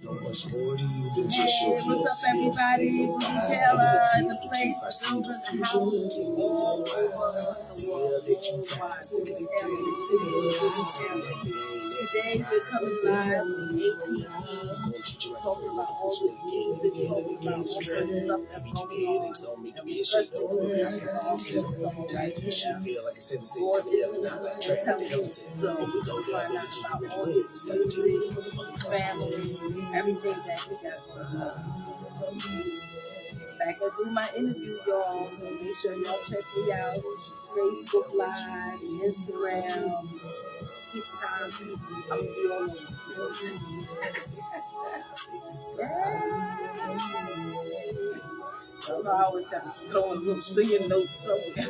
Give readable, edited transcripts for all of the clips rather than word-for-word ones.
Hey, what's up, everybody? Booty Taylor in the place, building the house all over the world. Booty Taylor in the city of Booty Taylor. Today we're coming live from APE, talking about all the music, talking about all the stuff that's going on, and we especially looking at this song right here. Gorgeous intelligent. So we're gonna find out about all his music, family, everything that he got going on. Back and do my interview, y'all. So make sure y'all check me out. Facebook Live, Instagram, TikTok. I'm gonna be all over the place. I always have to throw in little singing notes somewhere.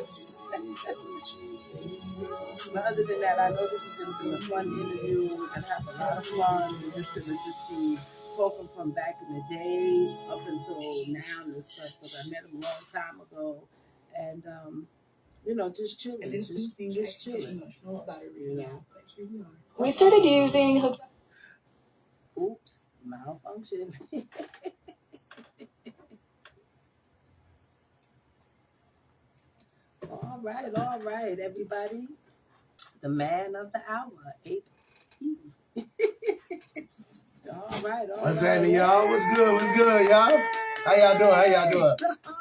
But other than that, I know this is going to be a fun interview. We're going to have a lot of fun. We're just going to be talking from back in the day up until now and stuff, because I met him a long time ago. And, just chilling. Just chilling. You know. We started using... Oops, malfunction. All right, everybody. The man of the hour, AP. All right. What's happening, y'all? What's good, y'all? How y'all doing?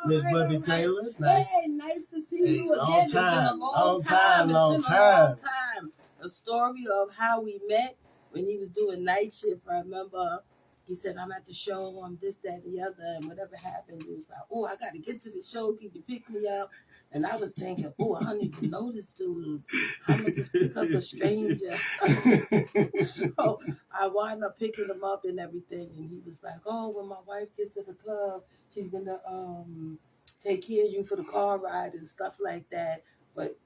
Miss Booty Taylor. Nice. Hey, nice to see you again. Long time. It's been a long time. A story of how we met when he was doing night shift. I remember he said, I'm at the show, I'm this, that, the other, and whatever happened, he was like, oh, I got to get to the show. Can you pick me up? And I was thinking, oh, I don't even know this dude. I'm going to just pick up a stranger. So I wound up picking him up and everything. And he was like, oh, when my wife gets to the club, she's going to take care of you for the car ride and stuff like that. But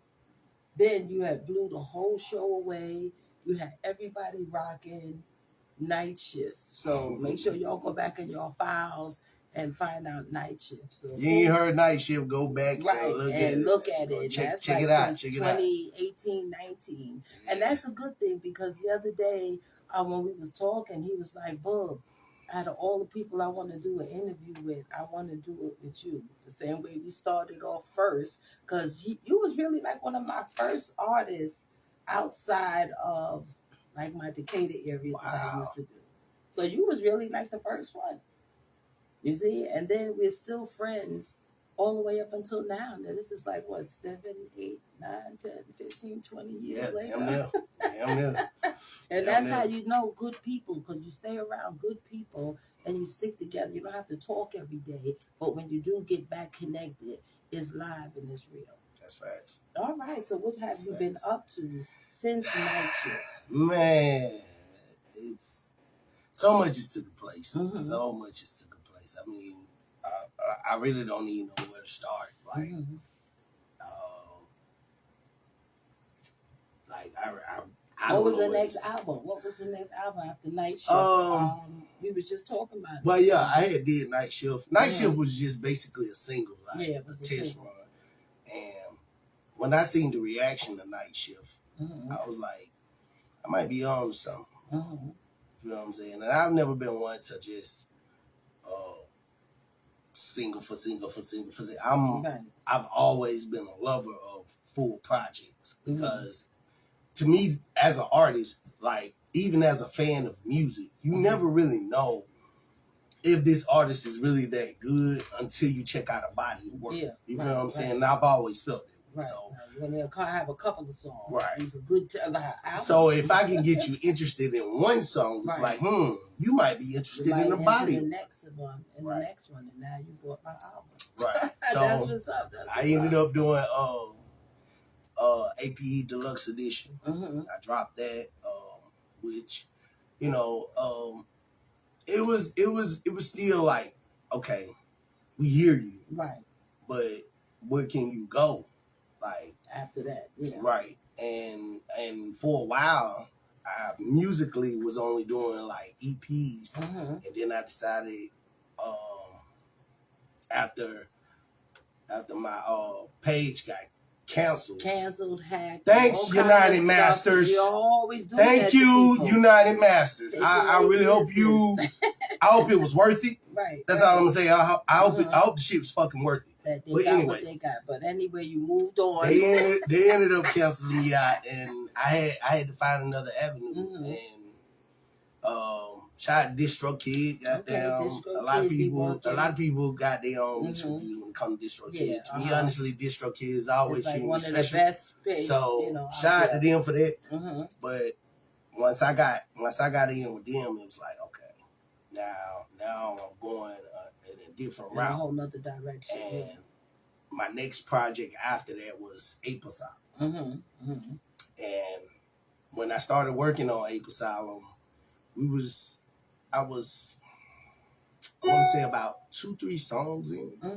then you had blew the whole show away. You had everybody rocking night shift. So make sure y'all go back in your files and find out night shift. So you ain't heard night shift, go back right and look at it. Check like it out. 2018, 19. And that's a good thing, because the other day when we was talking, he was like, Bub, out of all the people I want to do an interview with, I want to do it with you. The same way we started off first, because you was really like one of my first artists outside of like my Decatur area that I used to do. So you was really like the first one. You see? And then we're still friends all the way up until now. Now this is like, what, 7, 8, 9, 10, 15, 20 years later? Yeah. And that's how you know good people, because you stay around good people and you stick together. You don't have to talk every day, but when you do get back connected, it's live and it's real. That's facts. All right, so what have you been up to since night shift? Man, it's so much is taking place. Mm-hmm. So much is taking place. I mean, I really don't even know where to start. Like, What was the next album? What was the next album after Night Shift? We was just talking about it. Well, yeah, I had did Night Shift. Night Shift was just basically a single, like it was a test run. And when I seen the reaction to Night Shift, I was like, I might be on something. You know what I'm saying? And I've never been one to just single for single. I've always been a lover of full projects, because to me, as an artist, like even as a fan of music, you never really know if this artist is really that good until you check out a body of work. Yeah, you feel what I'm saying? And I've always felt that. Right. So when they have a couple of songs, right? It's a good album. So if I can get you interested in one song, it's like, you might be interested in the body. The next one, and the next one, and now you bought my album. Right. So that's what's up. I ended up doing APE Deluxe Edition. I dropped that, which, it was still like, okay, we hear you, right? But where can you go? Like after that, right? And for a while, I musically was only doing like EPs, and then I decided after my page got canceled, hacked. Thanks, United Masters. You always do Thank you, United Masters. I really hope you I hope it was worth it. Right. That's all I'm gonna say. I hope I hope the shit was fucking worth it. That they but got anyway, what they got. But anyway, you moved on. They ended up canceling me out, and I had to find another avenue. And shout out Distro Kid. Goddamn, a lot of people got their own mixed reviews when it comes to Distro Kid. To me, honestly, Distro Kid is always like one of the best. So shout out to them for that. But once I got in with them, it was like, okay, now I'm going in a different route, a whole nother direction. And my next project after that was Ape Asylum. And when I started working on Ape Asylum, I want to say about 2-3 songs in. I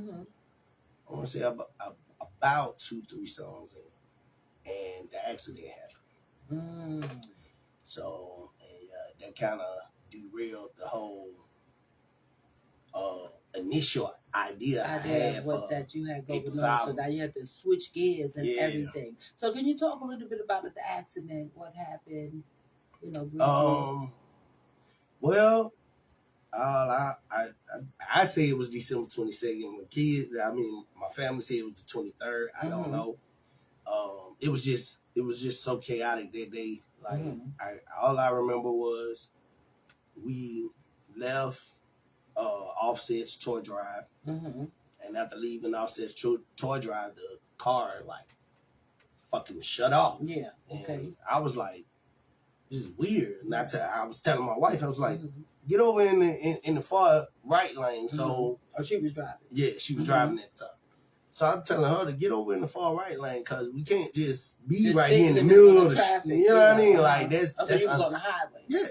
want to say about 2-3 songs in, and the accident happened. So that kind of derailed the whole initial idea I had for that you had going on. So now you have to switch gears and everything. So can you talk a little bit about the accident? What happened? Well, I say it was December 22nd. My family said it was the 23rd. I don't know. It was just so chaotic that day. Like all I remember was we left Offset's toy drive, and after leaving Offset's toy drive, the car like fucking shut off. Yeah. Okay. And I was like, this is weird. And I was telling my wife, I was like, get over in the far right lane. So she was driving. Yeah, she was driving at the time. So I'm telling her to get over in the far right lane because we can't just be right here in the middle of the traffic. You know what I mean? Like that's you was on the highway.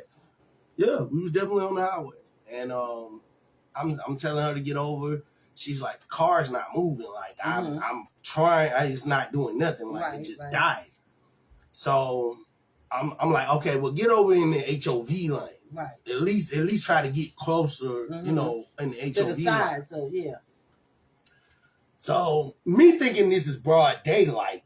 Yeah, we was definitely on the highway. And I'm telling her to get over. She's like, the car's not moving. Like I'm trying, it's not doing nothing. Like it just died. So I'm like, okay, well get over in the HOV lane. Right. At least try to get closer, you know, in the HOV to the side. lane. So yeah. So me thinking this is broad daylight,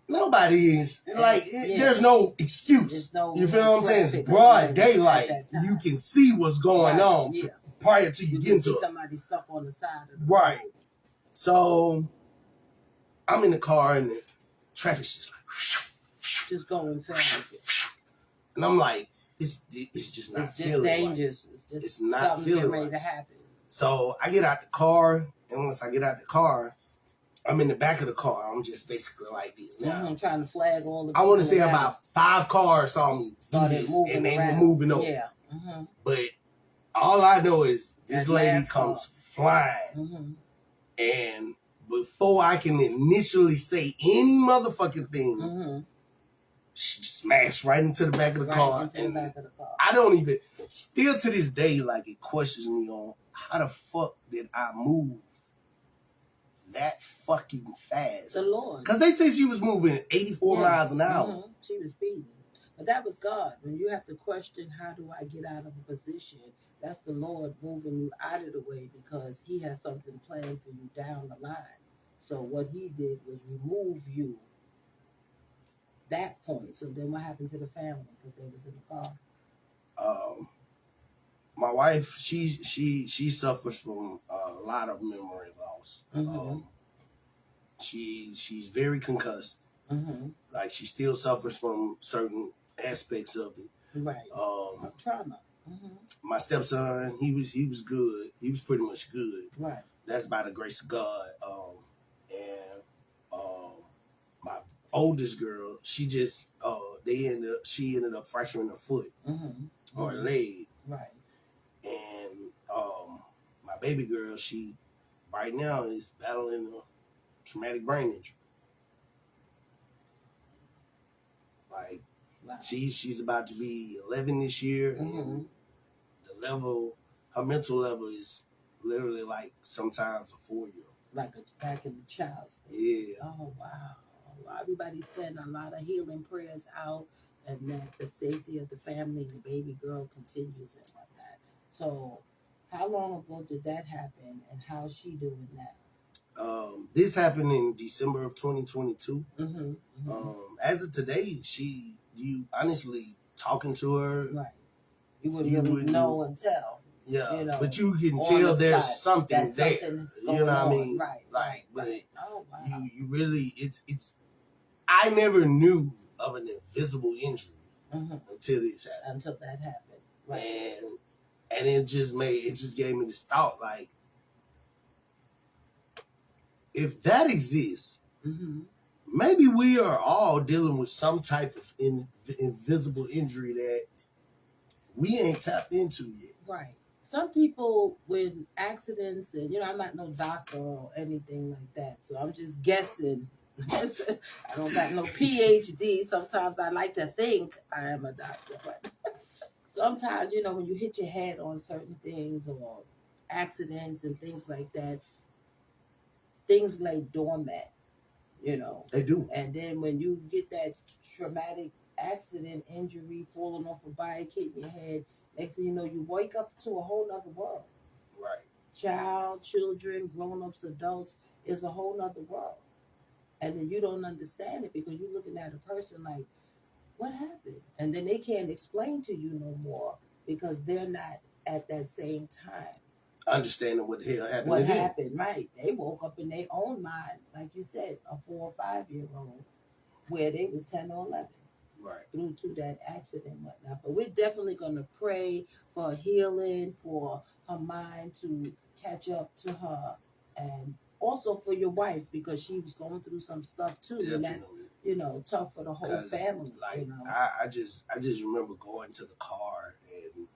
nobody is like. There's no excuse. You feel what I'm saying? It's broad daylight. You can see what's going on prior to you getting to it. Somebody stuck on the side of the road. So I'm in the car and the traffic's just like just going fast. And I'm like, it's just not feeling. It's dangerous. Right. It's not feeling ready to happen. So I get out the car. And once I get out the car, I'm in the back of the car. I'm just basically like this now. I'm trying to flag all the. I want to say about 5 cars saw me do this, and they were moving over. Yeah. But all I know is this lady comes flying, and before I can initially say any motherfucking thing, she smashed right into the back of the car. I don't even, still to this day, like it questions me on how the fuck did I move that fucking fast? The Lord. Because they say she was moving 84 miles an hour. She was speeding. But that was God. When you have to question, how do I get out of a position? That's the Lord moving you out of the way because he has something planned for you down the line. So what he did was remove you that point. So then what happened to the family? Because they was in the car. My wife, she suffers from a lot of memory loss. She's very concussed. Like she still suffers from certain aspects of it. Right. Trauma. My stepson, he was good. He was pretty much good. Right. That's by the grace of God. My oldest girl, she just she ended up fracturing her foot or her leg. Right. And my baby girl, she right now is battling a traumatic brain injury. Like she's about to be 11 this year, and her mental level is literally like sometimes a 4-year-old. Like back in the child's state. Yeah. Oh wow. Everybody's sending a lot of healing prayers out, and that the safety of the family, the baby girl continues and whatnot. So, how long ago did that happen, and how's she doing now? This happened in December of 2022. As of today, you honestly talking to her, right? You wouldn't really know and tell. Yeah, you know, but you can on tell the there's spot something that there. something's You know going what I on. mean? Right. Like, but Oh, wow. you really, it's. I never knew of an invisible injury until this happened. Until that happened, right? And it just gave me this thought, like, if that exists, maybe we are all dealing with some type of invisible injury that we ain't tapped into yet. Right. Some people with accidents, and I'm not no doctor or anything like that, so I'm just guessing. I don't got no PhD. Sometimes I like to think I am a doctor, but sometimes, when you hit your head on certain things or accidents and things like that, things lay dormant, They do. And then when you get that traumatic accident, injury, falling off a bike, hitting your head, next thing you know, you wake up to a whole nother world. Right. Children, grown-ups, adults, is a whole nother world. And then you don't understand it because you're looking at a person like, what happened? And then they can't explain to you no more because they're not at that same time Understanding what the hell happened. What happened, right. They woke up in their own mind, like you said, a 4 or 5-year-old, where they was 10 or 11. Right. Due to that accident and whatnot. But we're definitely going to pray for healing, for her mind to catch up to her, and also for your wife because she was going through some stuff too. Definitely. And that's, tough for the whole family. Like, I just remember going to the car, and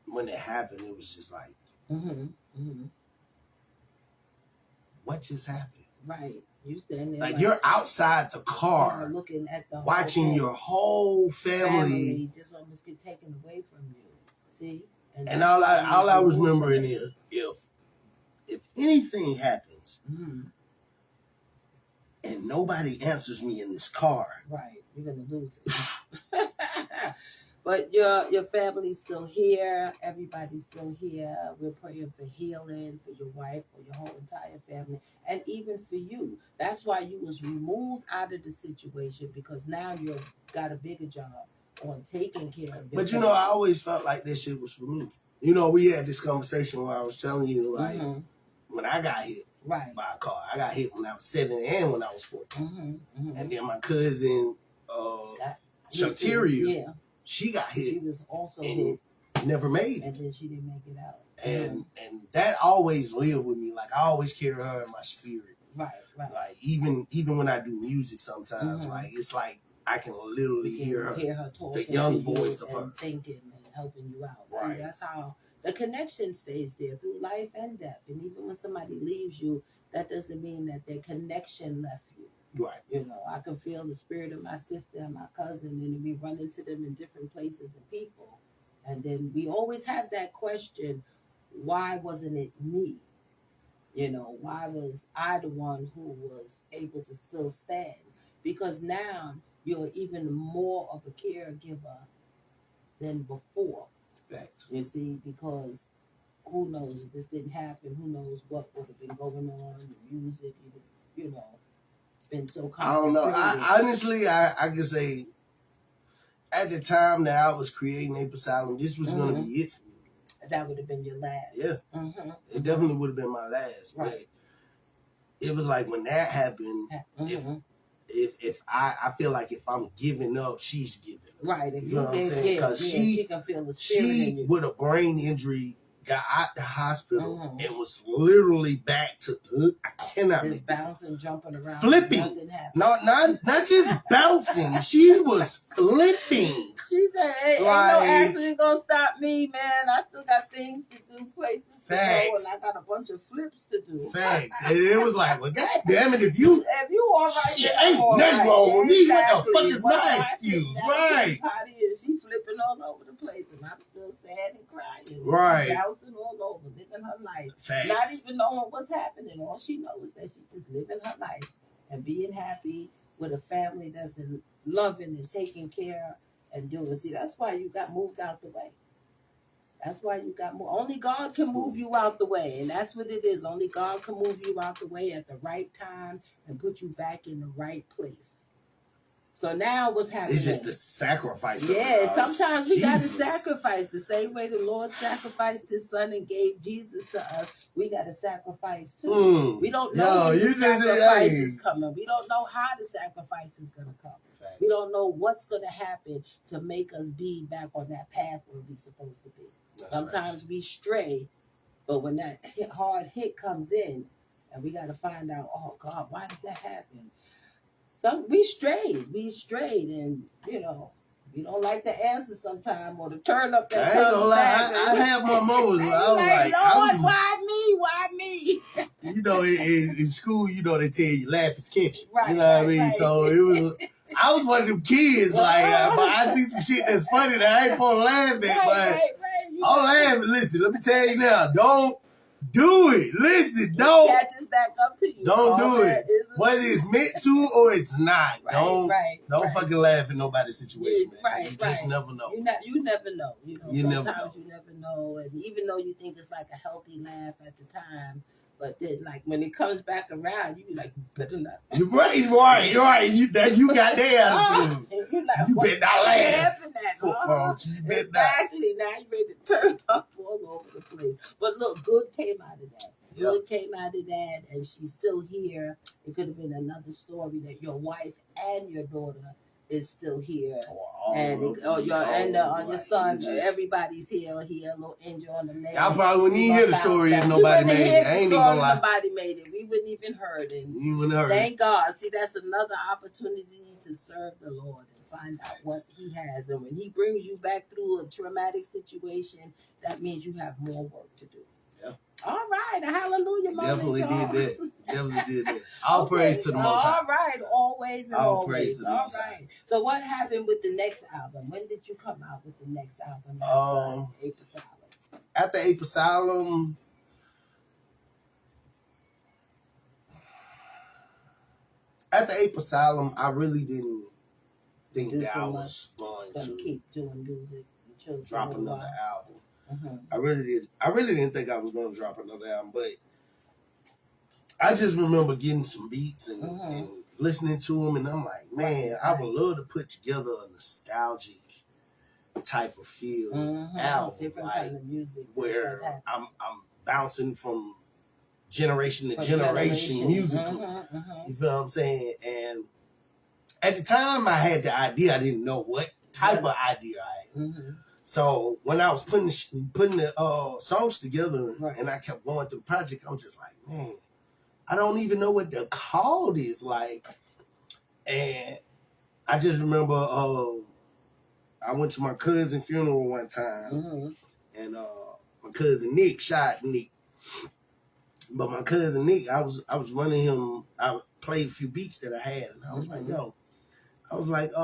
when it happened, it was just like, what just happened? Right. You stand there like you're outside the car, looking at the watching your whole family just almost get taken away from you. See, and all I was remembering is if anything happens and nobody answers me in this car, right, you're gonna lose it. But your family's still here. Everybody's still here. We're praying for healing for your wife, for your whole entire family, and even for you. That's why you was removed out of the situation because now you've got a bigger job on taking care of your family. I always felt like this shit was for me. We had this conversation where I was telling you, like, when I got hit by a car, I got hit when I was 7 and when I was 14. And then my cousin, Shanteria, she got hit. She was also hit. Never made it. And then she didn't make it out. And that always lived with me. Like, I always carry her in my spirit. Right. Like, even when I do music sometimes, like, it's like I can literally hear her talking, the young voice of her. Thinking and helping you out. Right. See, that's how the connection stays there through life and death. And even when somebody leaves you, that doesn't mean that their connection left you. Right. I can feel the spirit of my sister and my cousin, and we run into them in different places and people. And then we always have that question, why wasn't it me? Why was I the one who was able to still stand? Because now you're even more of a caregiver than before. Facts. You see, because who knows if this didn't happen, who knows what would have been going on, the music, been so I don't know. Honestly, I can say at the time that I was creating Ape Asylum, this was going to be it for me. That would have been your last. Yeah. It definitely would have been my last. Right. But it was like when that happened, if I feel like if I'm giving up, she's giving up. Right. If you know what I'm saying? Because she can feel the spirit in you. With a brain injury, got out the hospital and was literally back to, I cannot make this bouncing, jumping around, flipping. Not just bouncing. She was flipping. She said, "Hey, ain't no accident gonna stop me, man. I still got things to do, places to go, and I got a bunch of flips to do." Facts. And it was like, well, God damn it, if you all right, shit, ain't nothing wrong with me. What the fuck is my excuse? Right. She flipping all over the place, and I'm still sad and crying. Right. Bouncing all over, living her life. Facts. Not even knowing what's happening. All she knows is that she's just living her life and being happy with a family that's loving and taking care and doing. See, that's why you got moved out the way. That's why you got moved. Only God can move you out the way, and that's what it is. Only God can move you out the way at the right time and put you back in the right place. So now what's happening? It's just the sacrifice. Yeah, sometimes we got to sacrifice the same way the Lord sacrificed His Son and gave Jesus to us. We got to sacrifice too. We don't know when the sacrifice is coming. We don't know how the sacrifice is going to come. We don't know what's going to happen to make us be back on that path where we're supposed to be. Sometimes we stray, but when that hard hit comes in, and we got to find out, oh God, why did that happen? We strayed, and you know, we don't like the answer sometimes or the turn up that comes back. I have my moments where I was like, Lord, why me? You know, in school, you know, they tell you laugh is catchy. Right, you know what I mean? Right. So it was. I was one of them kids, like, but I see some shit that's funny that I ain't supposed to laugh at, but I'll laugh. Listen, let me tell you now, don't do it. Listen, don't. It catches back up to you. Don't do it. Whether it's meant to or it's not. Don't fucking laugh at nobody's situation, man. You just never know. You never know. You know, sometimes you never know. And even though you think it's like a healthy laugh at the time, but then, like, when it comes back around, you be like, you better not. You're right. You got that attitude. You better not laugh. Exactly. Now you ready to turn up all over the place. But look, good came out of that. Good came out of that, and she's still here. It could have been another story that your wife and your daughter is still here, your son. Everybody's here. A little injury on the leg. I probably wouldn't even hear the story if nobody made it. I ain't even gonna lie. Nobody made it. We wouldn't even heard it. You wouldn't heard Thank God. See, that's another opportunity to serve the Lord and find out what He has. And when He brings you back through a traumatic situation, that means you have more work to do. Yeah. All right, a hallelujah moment. Definitely did that. All praise to the Most High. All right, always and all always. Praise to the Most High. So what happened with the next album? When did you come out with the next album? Ape Asylum. After Ape Asylum, I really didn't think that I was going to keep doing music. Drop another album. I really didn't think I was going to drop another album, but I just remember getting some beats and listening to them, and I'm like, man, I would love to put together a nostalgic type of feel album, different kind of music, where I'm bouncing from generation to generation musically. You feel what I'm saying? And at the time, I had the idea. I didn't know what type of idea I had. So when I was putting the songs together and I kept going through the project, I'm just like, man, I don't even know what the call is like. And I just remember I went to my cousin's funeral one time, and my cousin Nick shot Nick. But my cousin Nick, I was running him. I played a few beats that I had, and I was like,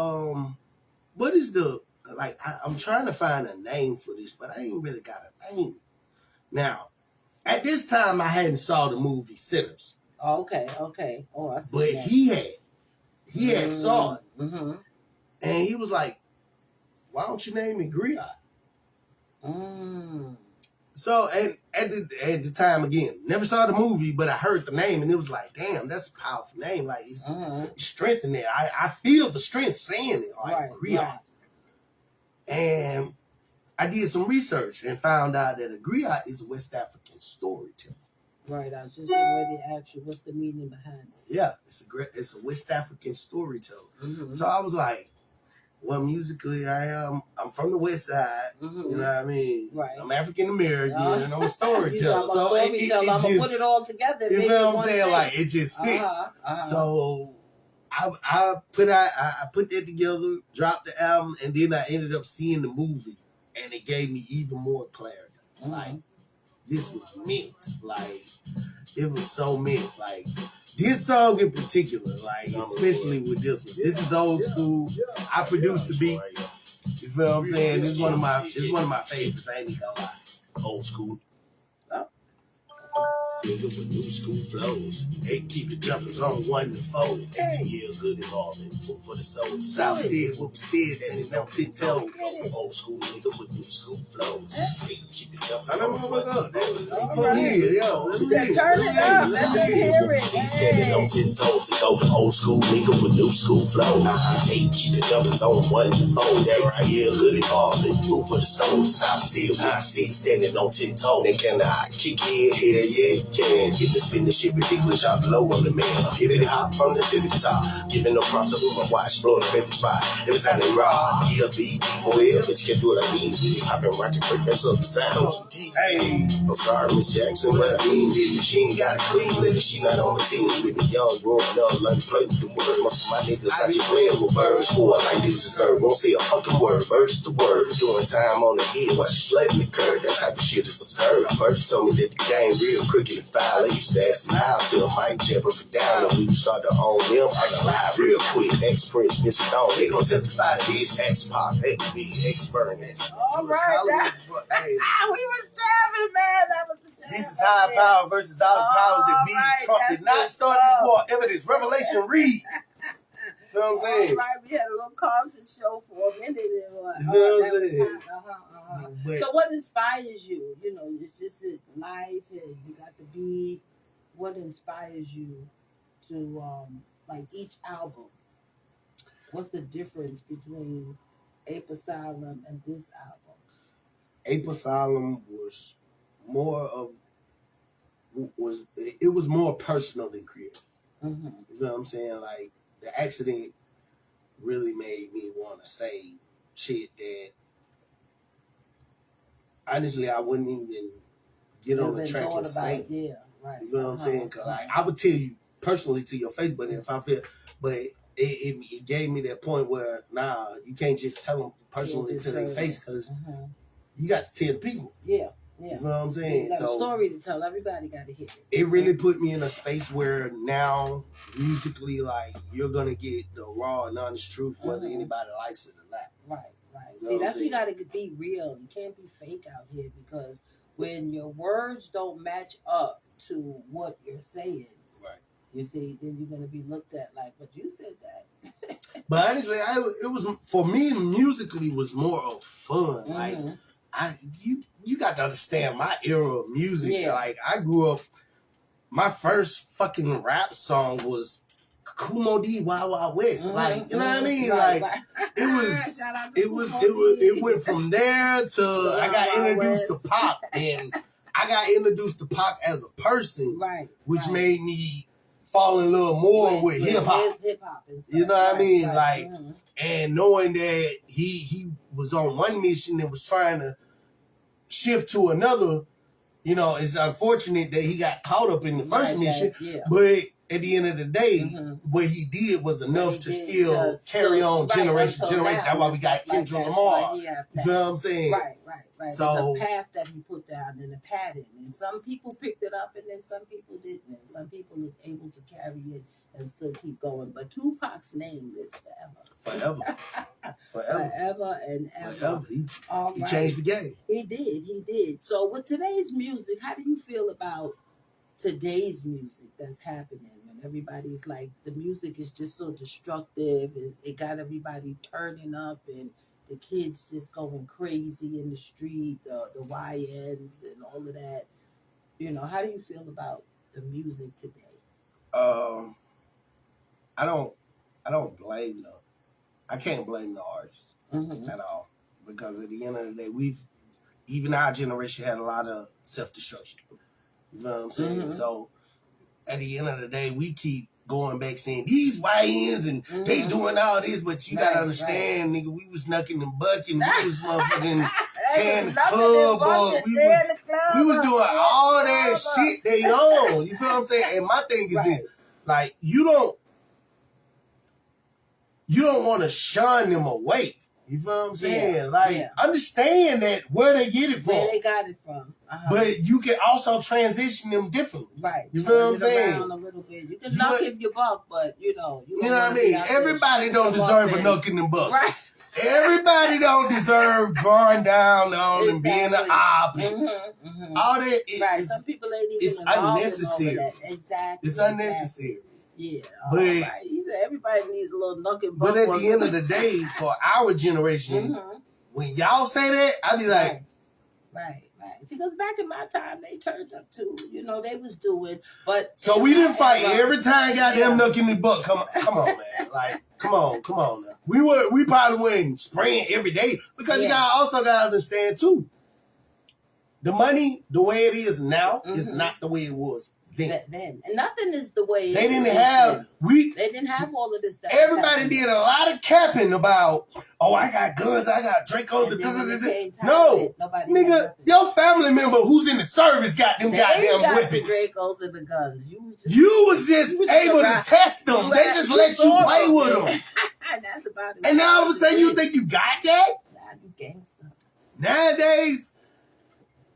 yo, what is the I'm trying to find a name for this, but I ain't really got a name. Now, at this time, I hadn't saw the movie Sinners. Oh, okay. Oh, I see. But that. he had saw it, and he was like, "Why don't you name me Griot?" So, at the time again, never saw the movie, but I heard the name, and it was like, "Damn, that's a powerful name! Like, it's strength in there. I feel the strength saying it, like Griot." Right. And I did some research and found out that a griot is a West African storyteller. Right, I was just getting ready to ask you, what's the meaning behind it? Yeah, it's a West African storyteller. So I was like, well, musically, I'm from the West Side. You know what I mean? Right. I'm African American and I'm a storyteller. So I'm gonna put it all together. You know what I'm saying? Like, it just fit. So I put that together, dropped the album, and then I ended up seeing the movie, and it gave me even more clarity. Like, this was meant. Like, it was so meant. Like, this song in particular, like, especially with this one. This is old school. I produced the beat. You feel what I'm saying? It's one of my favorites. I ain't even gonna lie. Old school. nigga with new school flows. Hey, keep the jumpers on 1 to 4. Yeah, good and all, and food for the soul. South said what we said, and it don't 10 toes. Old school nigga with new school flows. Hey, keep the jumpers on 1 to 4. You said turn it up, let them hear it. Standing on 10 toes, it's over. Old school nigga with new school flows. Hey, keep the jumpers on 1 to 4. Yeah, good and all, and food for the soul. South said what we said, standing on 10 toes. And can I kick in? Hell yeah, you can. Get to spin the shit ridiculous, y'all below on the man. I'm hitting it hop from the tippy top. Giving no props to my watch, blowing the baby spot. Every time they raw, GLB, B4L, but you can't do what I mean. I've been rocking quick, that's up the sound. Hey, I'm sorry, Miss Jackson, but I mean, this machine got a clean liquor. She not on the team with me, young, growing up, learn to play with the words. Most of my niggas out here playing with birds. Boy, like they deserve. Won't say a fucking word, bird is the word. Doing time on the head while she slaving the curve. That type of shit is absurd. Bird told me that the game real crooked and foul. I used to ask them how till Mike J broke it down. And we start to own them. I got live real quick. X-Prince, Mr. Stone. They gon' testify to this. X-Pop, X-B, X-Burn. All right. We was jamming, man. That was the jam. This is high power versus all the powers that be. Trump did not start this war. Evidence, Revelation, read. You know what I'm saying? All right, we had a little concert show for a minute. You know what I'm saying? So what inspires you? You know, it's just life and you got the beat. What inspires you to, like each album? What's the difference between Ape Asylum and this album? Ape Asylum was more personal than creative. Mm-hmm. You know what I'm saying? Like, the accident really made me want to say shit that honestly I wouldn't even get on the track and say. Yeah, right. You know what I'm saying? Cause like I would tell you personally to your face, but if I feel, but it gave me that point where you can't just tell them personally to their face because you got to tell the people. Yeah. You know what I'm saying? You got a story to tell. Everybody got to hear it. It really put me in a space where now, musically, like, you're going to get the raw and honest truth, whether anybody likes it or not. Right. See, that's why you got to be real. You can't be fake out here because when your words don't match up to what you're saying, you see, then you're going to be looked at like, but you said that. But honestly, it was, for me, musically was more of fun. Like, you got to understand my era of music. Yeah. Like, I grew up, my first fucking rap song was Kumo D Wild Wild West. Like, you know what I mean? Right, like, it went from there to I got introduced to pop, and I got introduced to pop as a person, which made me fall in love more with hip hop. You know what I mean? Like, and knowing that he was on one mission and was trying to shift to another, you know, it's unfortunate that he got caught up in the first mission, but at the end of the day, what he did was enough to still carry on generation. That's why we got Kendrick Lamar. You know what I'm saying? Right. So, it's a path that he put down in a pattern, and some people picked it up, and then some people didn't, and some people was able to carry it and still keep going. But Tupac's name lives forever. Forever and ever. He changed the game. He did. So with today's music, how do you feel about today's music that's happening? When everybody's like, the music is just so destructive, it got everybody turning up, and the kids just going crazy in the street, the YNs and all of that. You know, how do you feel about the music today? I don't blame them. I can't blame the artists at all, because at the end of the day, even our generation had a lot of self-destruction. You know what I'm saying? So at the end of the day, we keep going back saying these YNs and they doing all this, but you gotta understand, nigga, we was knucking and bucking, we was motherfucking tearing the club up, we was doing all that shit they own. You feel what I'm saying? And my thing is this, like, you don't want to shun them away. You feel what I'm saying? Understand that where they get it from. Where they got it from. But you can also transition them differently. Right. You feel what I'm saying? Around a little bit. You can knock if you buck, but you know what I mean? Everybody don't deserve a knocking and buck. Right. Everybody don't deserve drawing down on and being an op. all that. Right. Some people ain't even it's unnecessary. That. Exactly. It's unnecessary. Exactly. Yeah. But right. He said everybody needs a little knuck and buck. But at the end of the day, for our generation, when y'all say that, I be like, right. See, because back in my time, they turned up too. You know, they was doing, but so we didn't fight every time. Goddamn, knuck in the butt. Come on, man. Like, come on. Now. We probably wouldn't spraying every day because you also gotta understand too. The money, the way it is now, is not the way it was then. And nothing is the way they didn't have. They didn't have all of this stuff. Everybody did a lot of capping about. Oh, I got guns. I got Dracos. No, nigga, your family member who's in the service got them goddamn weapons. The Dracos and the guns. You was just able to test them. They just let you play with them. That's about it. And now all of a sudden you think you got that? Nah, you gangster. Nowadays.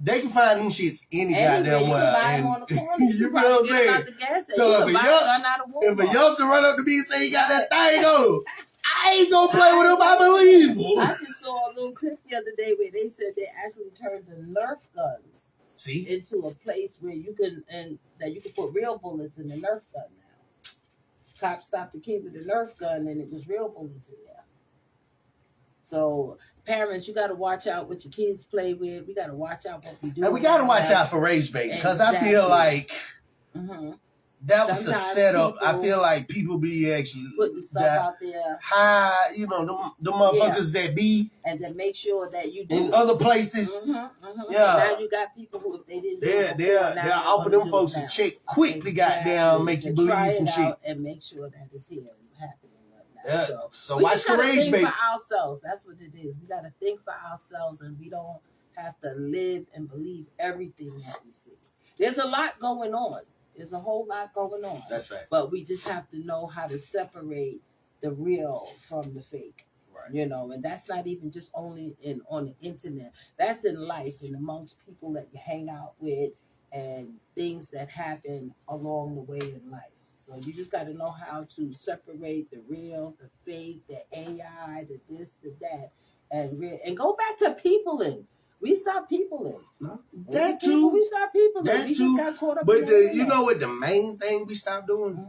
They can find them shits any goddamn well. You feel what I'm saying? So if a youngster run up to me and say he got that thing on him, I ain't gonna play with him. I believe him. I just saw a little clip the other day where they said they actually turned the Nerf guns into a place where you can put real bullets in the Nerf gun now. Cops stopped the kid with the Nerf gun and it was real bullets in there. So parents, you got to watch out what your kids play with. We got to watch out what we do. And we got to watch out for rage bait because I feel like that was a setup. I feel like people be actually putting stuff out there. High, you know, the motherfuckers that be. And then make sure that you do in other places. Now you got people who, if they didn't they'll offer them folks a check quickly, goddamn, make you believe some shit. And make sure that it's here and happening. Yeah. So watch the rage bait. For ourselves. That's what it is. We got to think for ourselves, and we don't have to live and believe everything that we see. There's a lot going on. There's a whole lot going on. That's right. But we just have to know how to separate the real from the fake. Right. You know, and that's not even just only on the internet. That's in life and amongst people that you hang out with and things that happen along the way in life. So you just got to know how to separate the real, the fake, the AI, the this, the that, and go back to peopling. We stop peopling. No, that too. We stop peopling. That we too. Just got caught up. But you know what? The main thing we stopped doing,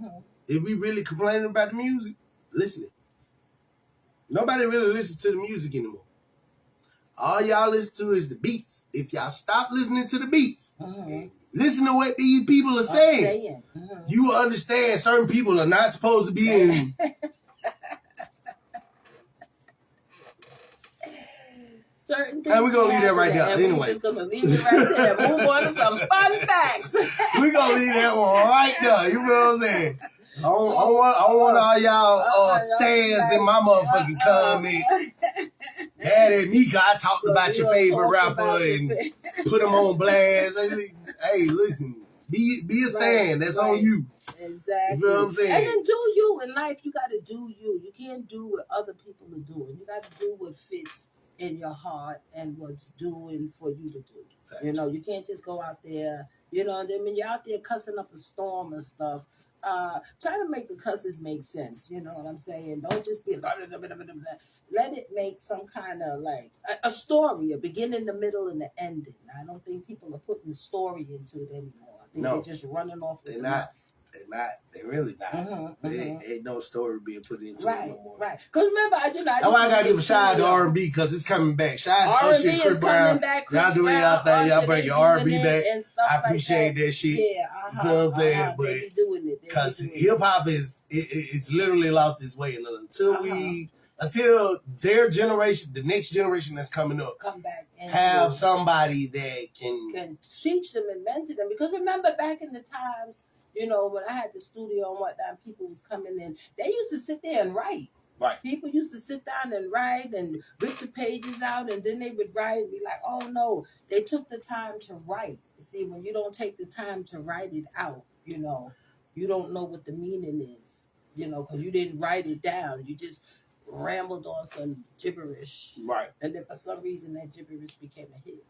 if we really complaining about the music, listening. Nobody really listens to the music anymore. All y'all listen to is the beats. If y'all stop listening to the beats. Listen to what these people are saying. You will understand certain people are not supposed to be in. Certain things. And we're going to leave that right there. Anyway. We're just going to leave it right there. Move on to some fun facts. We're going to leave that one right there. You know what I'm saying? I want all y'all stands in my motherfucking comments. Daddy Mika, I talked about your favorite rapper and put him on blast. Hey, listen, be a stand. That's on you. Exactly. You know what I'm saying? And then do you in life. You got to do you. You can't do what other people are doing. You got to do what fits in your heart and what's doing for you to do. Thanks. You know, you can't just go out there. You know, I mean, you're out there cussing up a storm and stuff. Try to make the cusses make sense. You know what I'm saying? Don't just be blah, blah, blah, blah, blah, blah. Let it make some kind of like a story, a beginning, the middle, and the ending. I don't think people are putting story into it anymore. I think they're just running off with the mouth. They're not. They really not. Ain't no story being put into it no more. Right. Because remember, that's why I gotta give a shout out to R&B because it's coming back. Shout out to R&B is coming back. Y'all doing y'all thing. Y'all bring your R&B back. I appreciate that shit. Yeah. You know what I'm saying? But because hip hop it's literally lost its way, and until their generation, the next generation that's coming up, come back and have somebody that can teach them and mentor them. Because remember, back in the times. You know, when I had the studio and whatnot, people was coming in. They used to sit there and write. Right. People used to sit down and write and rip the pages out, and then they would write and be like, oh, no. They took the time to write. You see, when you don't take the time to write it out, you know, you don't know what the meaning is, you know, because you didn't write it down. You just rambled on some gibberish. Right. And then for some reason, that gibberish became a hit.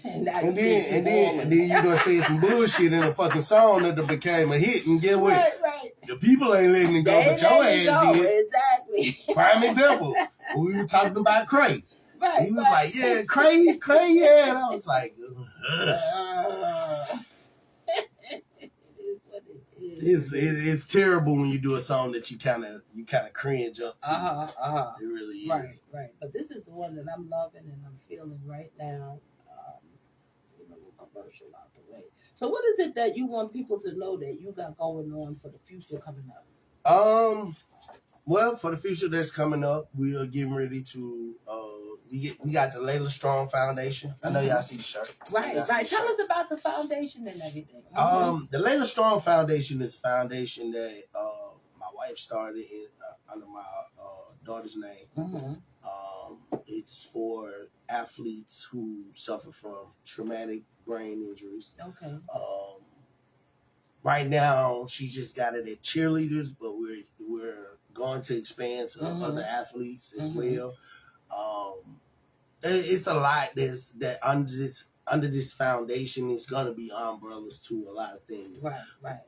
and then you done say some bullshit in a fucking song that became a hit, and get what? Right. The people ain't letting it go, but your ass did. Exactly. Prime example. We were talking about Cray. Right. He was like, yeah, cray, yeah. And I was like, it's terrible when you do a song that you kind of cringe up to. It really is. Right. But this is the one that I'm loving and I'm feeling right now. Commercial out the way. So what is it that you want people to know that you got going on for the future coming up? Well, for the future that's coming up, we are getting ready to we got the Layla Strong Foundation. I know y'all see the shirt. Right. Tell us about the foundation and everything. The Layla Strong Foundation is a foundation that my wife started under my daughter's name. It's for athletes who suffer from traumatic brain injuries. Okay. Right now, she just got it at cheerleaders, but we're going to expand to other athletes as well. It's a lot that under this foundation is going to be umbrellas to a lot of things. Right.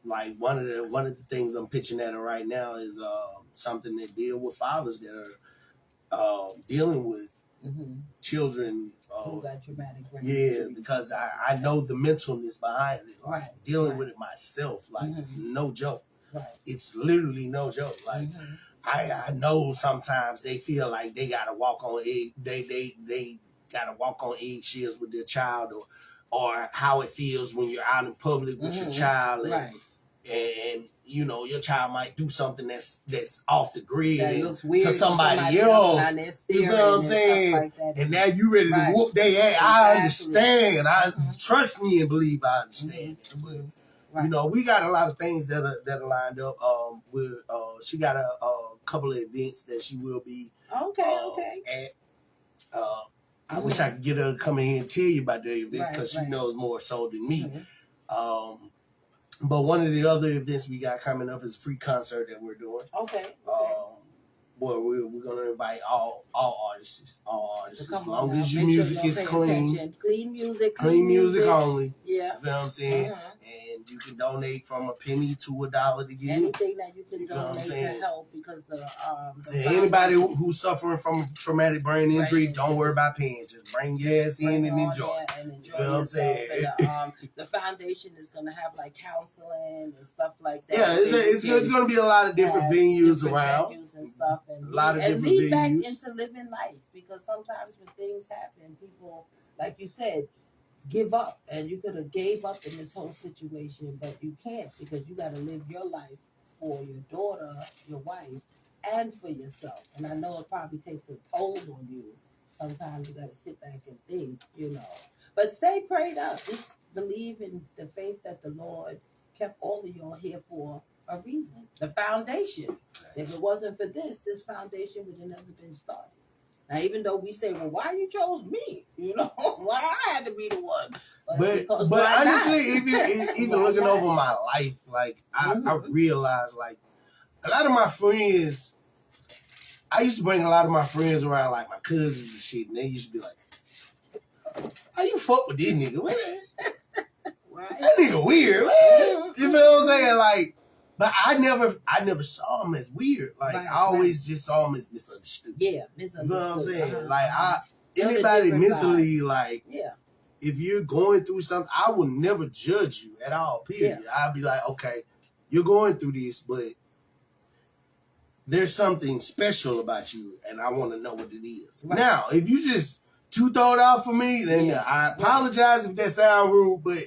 Like one of the things I'm pitching at her right now is something that deal with fathers that are dealing with children who got traumatic brain injury. Because I know the mentalness behind it. Like dealing with it myself, like it's no joke. Right. It's literally no joke. Like I know sometimes they feel like they gotta walk on they gotta walk on eggshells with their child, or how it feels when you're out in public with your child, and you know your child might do something that's off the grid that looks weird to somebody else. You know what I'm saying? Like and now you ready to whoop their ass. Exactly. I understand. I trust me and believe I understand. But you know, we got a lot of things that are lined up. She got a couple of events that she will be at. I wish I could get her to come in here and tell you about the events because she knows more so than me. But one of the other events we got coming up is a free concert that we're doing. Well, we're going to invite all artists, as long as your music is clean. Clean music only. Yeah. You feel what I'm saying? And you can donate from $1 to $1 to get anything that you can donate to help, because the anybody who's suffering from traumatic brain injury, don't worry about paying. Just bring your ass in and enjoy. You feel what I'm saying? And, the foundation is going to have like counseling and stuff like that. Yeah, it's going to be a lot of different venues around. And stuff, and a lot of different venues. Back into living life, because sometimes when things happen, people, like you said, give up, and you could have gave up in this whole situation, but you can't, because you got to live your life for your daughter, your wife, and for yourself. And I know it probably takes a toll on you. Sometimes you got to sit back and think, you know. But stay prayed up. Just believe in the faith that the Lord kept all of y'all here for a reason. The foundation. If it wasn't for this foundation would have never been started. Now, even though we say, well, why you chose me? You know, why I had to be the one. But honestly, even looking over my life, like, I realized, like, a lot of my friends, I used to bring a lot of my friends around, like, my cousins and shit, and they used to be like, how you fuck with this nigga? That nigga weird, man. You feel what I'm saying? Like, but I never saw him as weird. Like, I always just saw him as misunderstood. Yeah, misunderstood. You know what I'm saying? Like, anybody mentally, like, if you're going through something, I will never judge you at all, period. Yeah. I'll be like, okay, you're going through this, but there's something special about you, and I want to know what it is. Right. Now, if you just too throwed out for me, then I apologize if that sound rude, but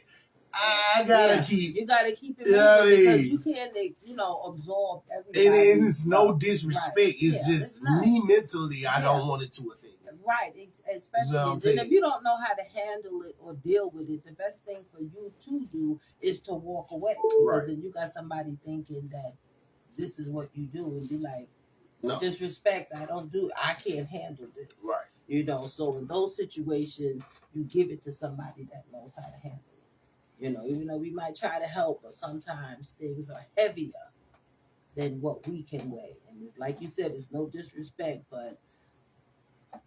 I gotta keep. You gotta keep it moving, because you can't, absorb everything. And it's no disrespect. Right. It's just me mentally. I don't want it to affect. Right, especially. And if you don't know how to handle it or deal with it, the best thing for you to do is to walk away. Right. Because then you got somebody thinking that this is what you do, and be like, no disrespect. I can't handle this. Right. You know. So in those situations, you give it to somebody that knows how to handle it. You know, even though we might try to help, but sometimes things are heavier than what we can weigh. And it's like you said, it's no disrespect, but I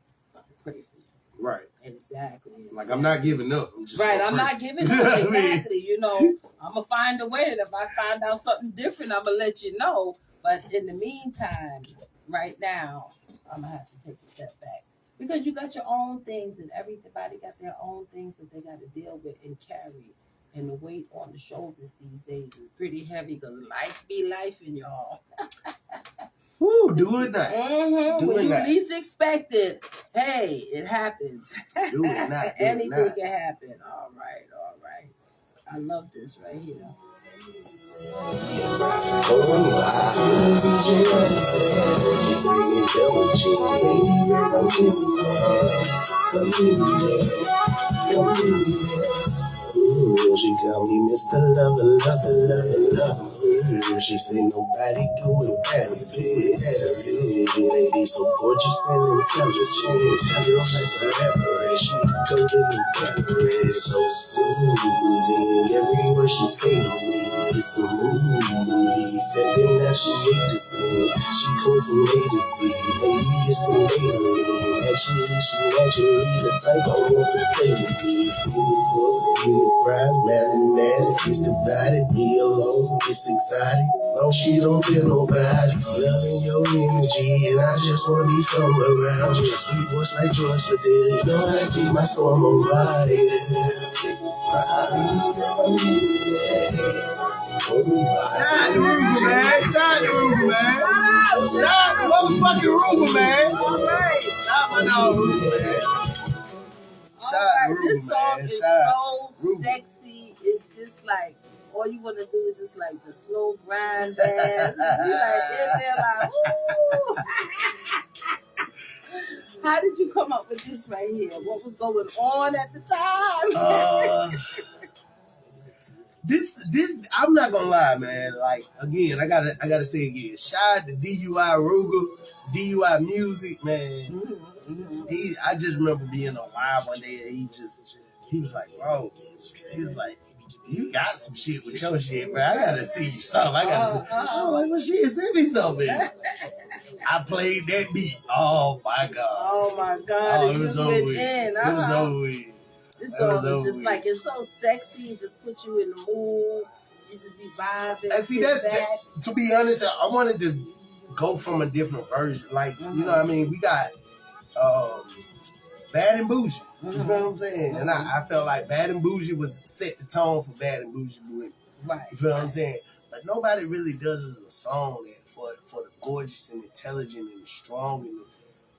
pray for you. Right. Exactly. Like, I'm not giving up. I'm not giving up. Exactly. You know, I'm going to find a way. And if I find out something different, I'm going to let you know. But in the meantime, right now, I'm going to have to take a step back. Because you got your own things, and everybody got their own things that they got to deal with and carry. And the weight on the shoulders these days is pretty heavy because life be life in y'all. Woo, do it not. Mm-hmm. When you least expect it, hey, it happens. Do it not. Anything can happen. All right. I love this right here. She call me Mr. Lover. She say nobody do it better. Lady so gorgeous and intelligent. Feels like forever, and she golden and peppery. So soothing, every word she say to me is so moving. Stepping that she hate to see. She comes from A to Z. Baby, it's the maiden. Actually, she naturally the type I want to play with me. You proud, man, it's divided. Me alone, it's exotic. No, she don't feel nobody. Loving your energy, and I just wanna be somewhere around you. Sweet voice like George Patel. You know I keep my storm on body. Shout the Ruger, man. Shout the Ruger, man. Shout the motherfucking Ruger, man. All right. Shout my dog Ruger, man. Shout the Ruger, This song man. is Shout so sexy. It's just like all you want to do is just like the slow grind dance. You like in there like, woo. How did you come up with this right here? What was going on at the time? This I'm not gonna lie, man. Like again, I gotta say again. Shout out to DUI Ruger, DUI Music, man. I just remember being on live one day and he was like, bro, he was like, you got some shit with your shit, bro. I gotta see you something. I gotta see. I was like, well, shit, send me something. I played that beat. Oh my god. Oh my god. Oh, it was over with. It was over with. This song is just like, it's so sexy. It just puts you in the mood. You just be vibing. And see that, to be honest, I wanted to go from a different version. Like, you know what I mean? We got Bad and Bougie. You feel what I'm saying? And I felt like Bad and Bougie was set the tone for Bad and Bougie. Right. You feel what I'm saying? But nobody really does a song that for the gorgeous and intelligent and strong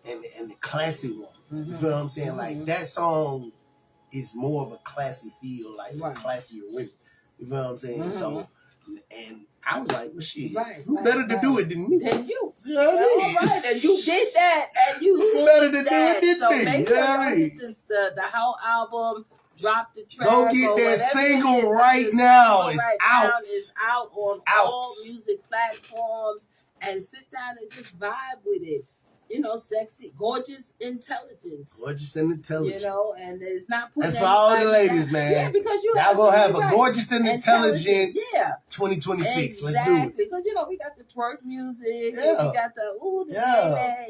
and the classy one. You feel what I'm saying? Like that song is more of a classy feel, like for classier women. You feel what I'm saying? So, and I was like, well, shit, who better to do it than me? Than you. You know what I mean? All right, and you did that, and you who did better to that. do it than so me? make You sure know what I you mean? get the whole album, drop the track. Go get that single right now. It's out. It's out on all music platforms, and sit down and just vibe with it. You know, sexy, gorgeous intelligence. Gorgeous and intelligent. You know, and it's not. That's for all the ladies, man. Yeah, because y'all gonna have a gorgeous and intelligent. 2026. Exactly. Let's do it. Because you know we got the twerk music, yeah. and we got the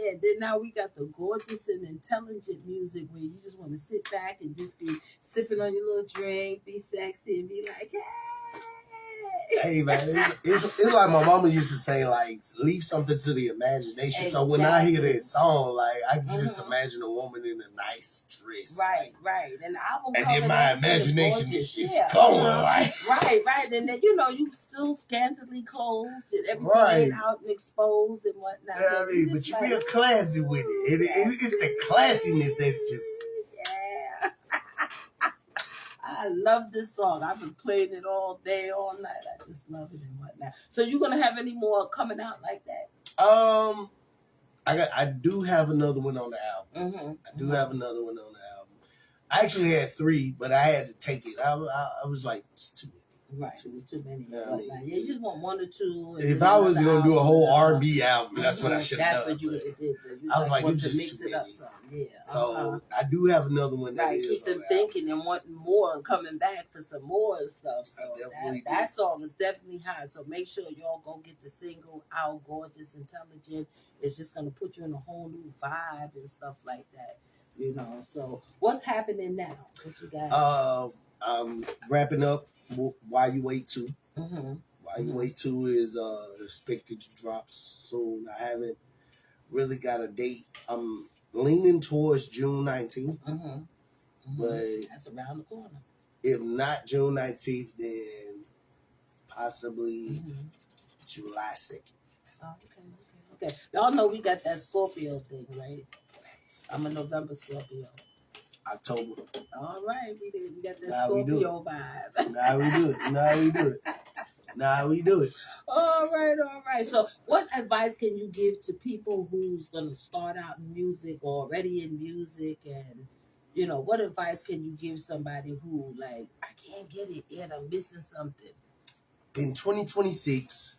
and then now we got the gorgeous and intelligent music where you just want to sit back and just be sipping on your little drink, be sexy, and be like, hey. Hey man, it's like my mama used to say, like, leave something to the imagination. Exactly. So when I hear that song, like, I can just imagine a woman in a nice dress. Right, right. And the album and then my imagination is just going, like. Right. And then, you know, you still scantily clothed and everything out and exposed and whatnot. You know what I mean? But you're real classy with it. It's the classiness that's just. Yeah. I love this song. I've been playing it all day, all night. I just love it and whatnot. So you gonna have any more coming out like that? I do have another one on the album. I do have another one on the album. I actually had 3, but I had to take it. I was like, it's too many. Right, it was too many. You just want 1 or 2. If I was gonna do a whole R&B album, that's what I should have done. That's what you would have did. I was like, it's just mix too it many. up some. Yeah. So I do have another one. That keep them thinking and wanting more and coming back for some more and stuff. So that song is definitely hot. So make sure y'all go get the single out, Gorgeous, Intelligent. It's just gonna put you in a whole new vibe and stuff like that. You know. So what's happening now? What you got? Wrapping up While You Wait 2. While You Wait 2 is expected to drop soon. I haven't really got a date. I'm leaning towards June 19th. But that's around the corner. If not June 19th, then possibly July 2nd. Oh, okay. Y'all know we got that Scorpio thing, right? I'm a November Scorpio. October. All right, we got that Scorpio vibe. Now we do it. All right. So, what advice can you give to people who's gonna start out in music or already in music, and what advice can you give somebody who like I can't get it yet, I'm missing something? In 2026,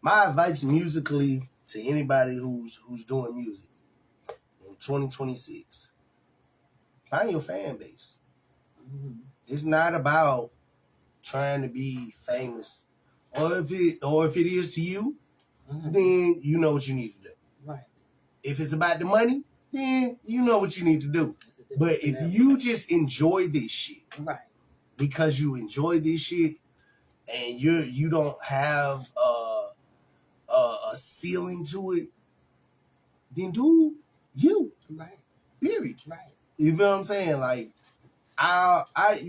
my advice musically to anybody who's doing music in 2026. Find your fan base. It's not about trying to be famous, or if it is to you, then you know what you need to do. Right. If it's about the money, then you know what you need to do. But if you just enjoy this shit, right, because you enjoy this shit, and you don't have a ceiling to it, then do you. Right. Period. Right. You feel what I'm saying? Like,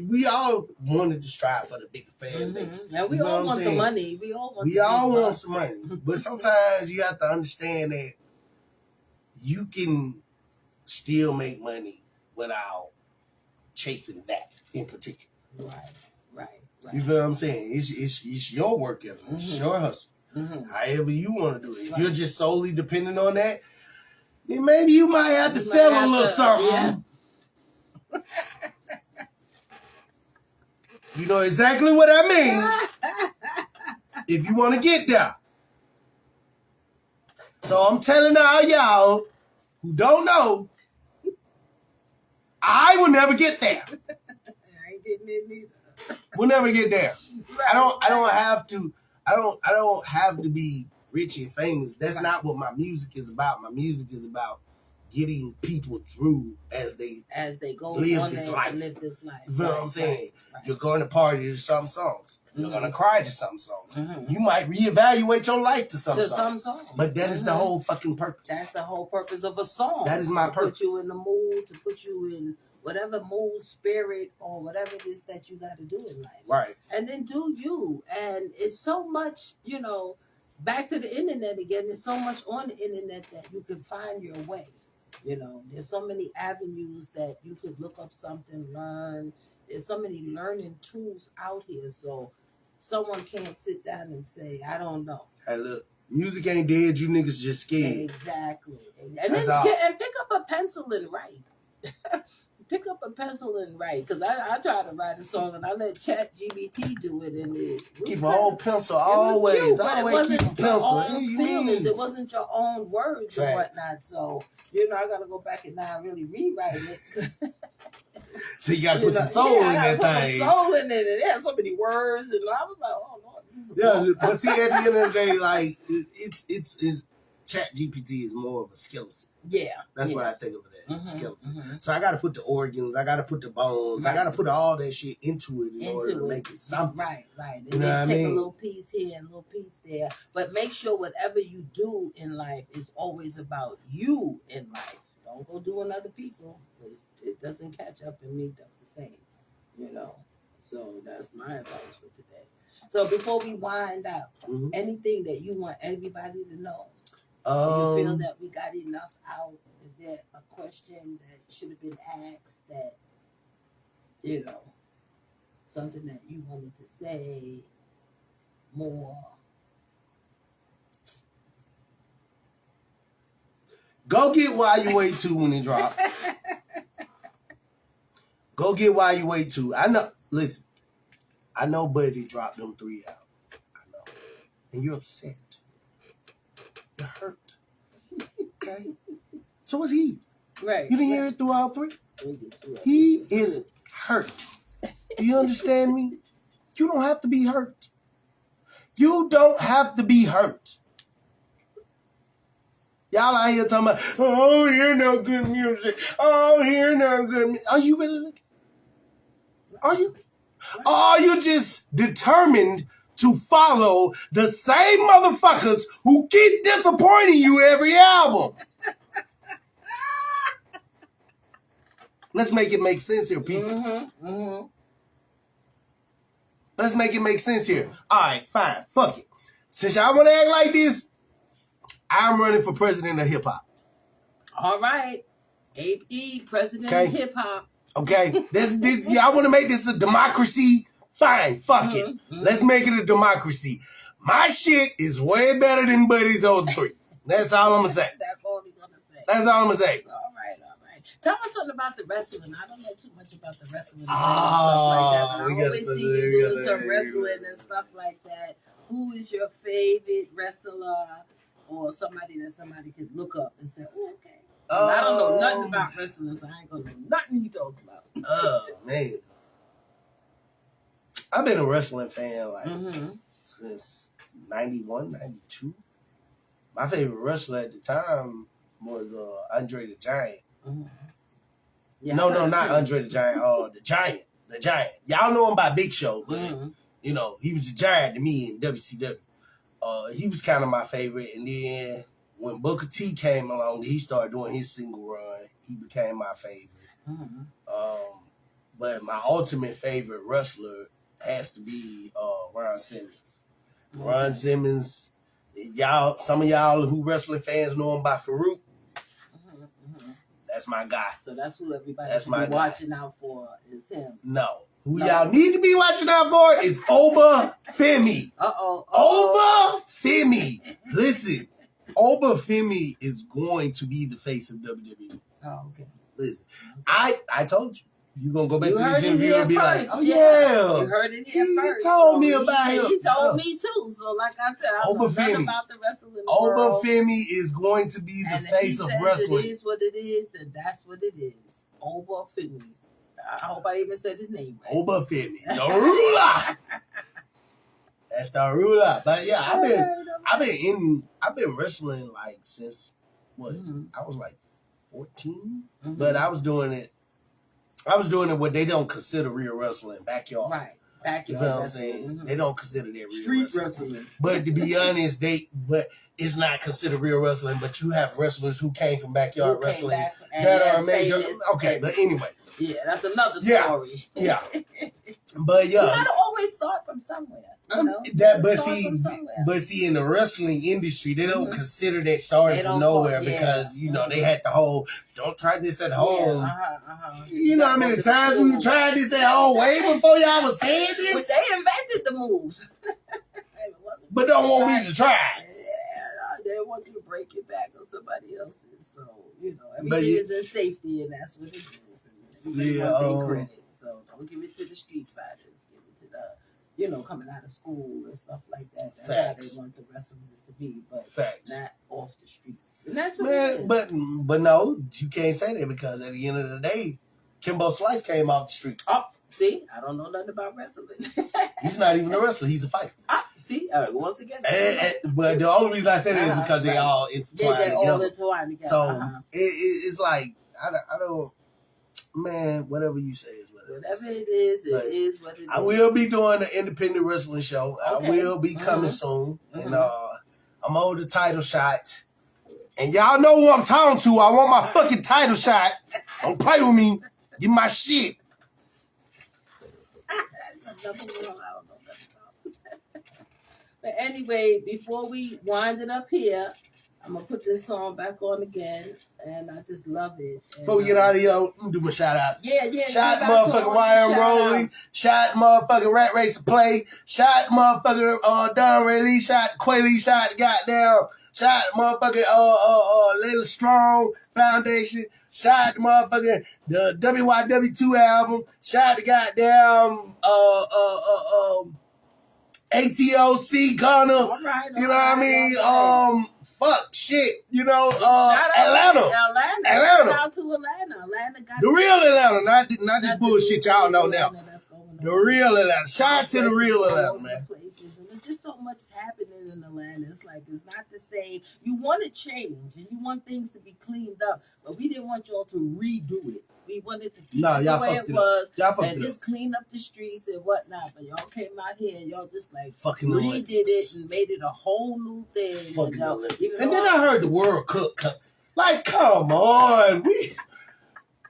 we all wanted to strive for the bigger fan base. And we all want the money. We all want some money. But sometimes you have to understand that you can still make money without chasing that in particular. Right. You feel what I'm saying? It's your work ethic. It's your hustle. However you want to do it. If you're just solely dependent on that, then maybe you might have to sell a little something. Yeah. You know exactly what I mean. If you want to get there. So I'm telling all y'all who don't know, I will never get there. I ain't getting it neither. We'll never get there. Right. I don't have to be rich and famous. That's not what my music is about. My music is about getting people through as they go live this life. You know what I'm saying? Right. You're going to party to some songs. You're going to cry to some songs. You might reevaluate your life to some songs. But that is the whole fucking purpose. That's the whole purpose of a song. That is my purpose. To put you in the mood, to put you in whatever mood, spirit, or whatever it is that you got to do in life. Right. And then do you. And it's so much, back to the internet again, there's so much on the internet that you can find your way. There's so many avenues that you could look up something, learn. There's so many learning tools out here. So someone can't sit down and say, I don't know. Hey, look, music ain't dead. You niggas just scared. Exactly. And then pick up a pencil and write. Pick up a pencil and write. Because I tried to write a song and I let ChatGPT do it. And keep a whole pencil always. Cute, but it wasn't keep a your pencil. own feelings. It wasn't your own words and whatnot. So, I got to go back and now really rewrite it. So you got to put some soul in that thing. Some soul in it. And it has so many words. And I was like, oh, Lord, this is but see, at the end of the day, like, it's ChatGPT is more of a skeleton. Yeah. That's what I think of it as, skeleton. So I got to put the organs, I got to put the bones, I got to put all that shit into it in order to make it something. Right. And then take a little piece here and a little piece there. But make sure whatever you do in life is always about you in life. Don't go doing other people. It doesn't catch up and meet up the same, So that's my advice for today. So before we wind up, anything that you want everybody to know? Do you feel that we got enough out? Is there a question that should have been asked that, something that you wanted to say more? Go get While You Wait 2 when it drops. Go get While You Wait 2. I know Buddy dropped them 3 albums. I know. And you're upset. You're hurt. Okay? So is he. Right. You didn't hear it through all 3? He is hurt. Do you understand me? You don't have to be hurt. You don't have to be hurt. Y'all out here talking about, oh, hear no good music. Oh, hear no good music. Are you really looking? Are you? Or are you just determined to follow the same motherfuckers who keep disappointing you every album? Let's make it make sense here, people. Let's make it make sense here. All right, fine. Fuck it. Since y'all want to act like this, I'm running for president of hip hop. All right. AP, president of hip hop. Okay. This y'all want to make this a democracy? Fine. Fuck it. Let's make it a democracy. My shit is way better than Buddy's old 3. That's all I'm going to say. That's all he's going to say. That's all I'm going to say. All right. Tell us something about the wrestling. I don't know too much about the wrestling. Oh, I always see you doing some wrestling and stuff like that. Who is your favorite wrestler or somebody that somebody could look up and say, oh, okay. I don't know nothing about wrestling, so I ain't going to know nothing you talk about. Oh, man. I've been a wrestling fan since 91, 92. My favorite wrestler at the time was Andre the Giant. Yeah, no, not Andre the Giant. The Giant. Y'all know him by Big Show, but you know he was the Giant to me in WCW. He was kind of my favorite, and then when Booker T came along, he started doing his single run. He became my favorite. But my ultimate favorite wrestler has to be Ron Simmons. Ron Simmons. Y'all, some of y'all who wrestling fans know him by Farouk. That's my guy. So that's who everybody should be watching out for is him. No. Who y'all need to be watching out for is Oba Femi. Oba Femi. Listen, Oba Femi is going to be the face of WWE. Oh, okay. Listen, I told you. You're going to go back to this interview and be like, oh, yeah. You heard it here first. He told me about him. He told me too. So, like I said, I don't know nothing about the wrestling Oba Femi is going to be the face of wrestling. It is what it is, then that's what it is. Oba Femi. I hope I even said his name right. Oba Femi. The ruler. That's the ruler. But yeah, I've been wrestling like since what? I was like 14. But I was doing it what they don't consider real wrestling, backyard. Right. Backyard. You know what I'm saying? They don't consider that real street wrestling. But to be honest, but it's not considered real wrestling, but you have wrestlers who came from backyard wrestling that are major. Okay, but anyway. Yeah, that's another story. Yeah. But yeah. You gotta always start from somewhere. You know? But see, in the wrestling industry, they don't consider that starting from nowhere because you know they had the whole "don't try this at home." You know how many times we tried this at home way before y'all was saying this? But they invented the moves. But don't want me to try. Yeah, they want you to break your back on somebody else's. So you know everything is in safety, and that's what it is. And everybody want their credit. So don't give it to the street fighters. Give it to the coming out of school and stuff like that. That's how they want the wrestlers to be, but not off the streets. And that's what it is. But no, you can't say that because at the end of the day, Kimbo Slice came off the street. Oh, see, I don't know nothing about wrestling. He's not even a wrestler; he's a fighter. See, once again. But the only reason I say that is because they all intertwined together. All intertwined together. So it's like I don't. Man, whatever you say is whatever it is, it is what it is. I will be doing an independent wrestling show. Okay. I will be coming soon. And I'm over the title shot. And y'all know who I'm talking to. I want my fucking title shot. Don't play with me. Give me my shit. That's another one I don't know nothing about. But anyway, before we wind it up here, I'm going to put this song back on again. And I just love it. Before we get out of here, I'm going to do my shout-outs. Yeah. Shout motherfucking YM Rolling. Shout motherfucking Rat Racer Play. Shout motherfucking Don Ray Lee. Shout Quayle. Shout goddamn. Shout motherfucking Layla Strong Foundation. Shout motherfucking the WYW2 album. Shout the goddamn ATOC Gunner. All right, you know what I mean? Fuck shit. You know, Atlanta. Shout out to Atlanta. Atlanta got the real Atlanta, not this bullshit y'all know now. The real Atlanta. Shout out to the real Atlanta, man. There's just so much happening in Atlanta. It's like it's not the same. You want to change and you want things to be cleaned up, but we didn't want y'all to redo it. We wanted to keep it the way it was and just clean up the streets and whatnot. But y'all came out here and y'all just like fucking redid it and made it a whole new thing. And then I heard the World Cup. Like, come on.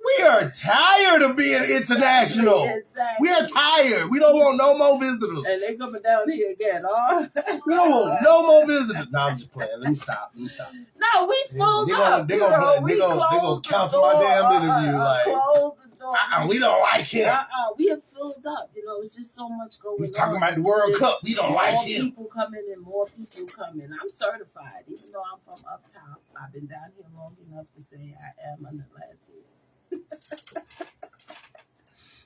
We are tired of being international. Exactly. We are tired. We don't want no more visitors. And they coming down here again. Oh. We don't want no more visitors. No, I'm just playing. Let me stop. No, we filled up. They gonna cancel my damn interview. Close the door. We don't like him. We have filled up. You know, it's just so much going on. He's talking about the World Cup. We don't like him. More people coming and more people coming. I'm certified. Even though I'm from up top, I've been down here long enough to say I am an Atlantean.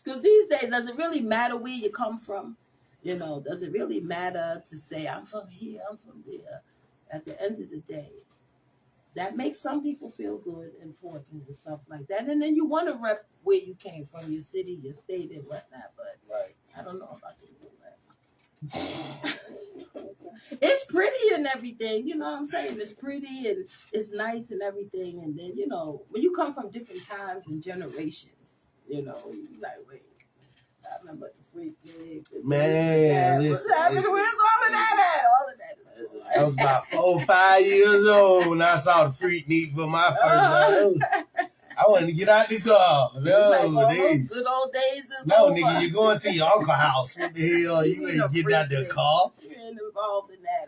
Because these days, does it really matter where you come from? You know, does it really matter to say, I'm from here, I'm from there? At the end of the day, that makes some people feel good, important, and stuff like that. And then you want to rep where you came from, your city, your state, and whatnot. But I don't know about the It's pretty and everything, you know what I'm saying? It's pretty and it's nice and everything. And then, you know, when you come from different times and generations, you know, you like, wait, I remember the freak gig. Man, listen. Where's all of that at? All of that. I was about 4 or 5 years old when I saw the freak meet for my first time. I wanted to get out the car. No, like good old days is no, over. Nigga, you're going to your uncle's house. What the hell? You ain't getting out the car. You ain't involved in that.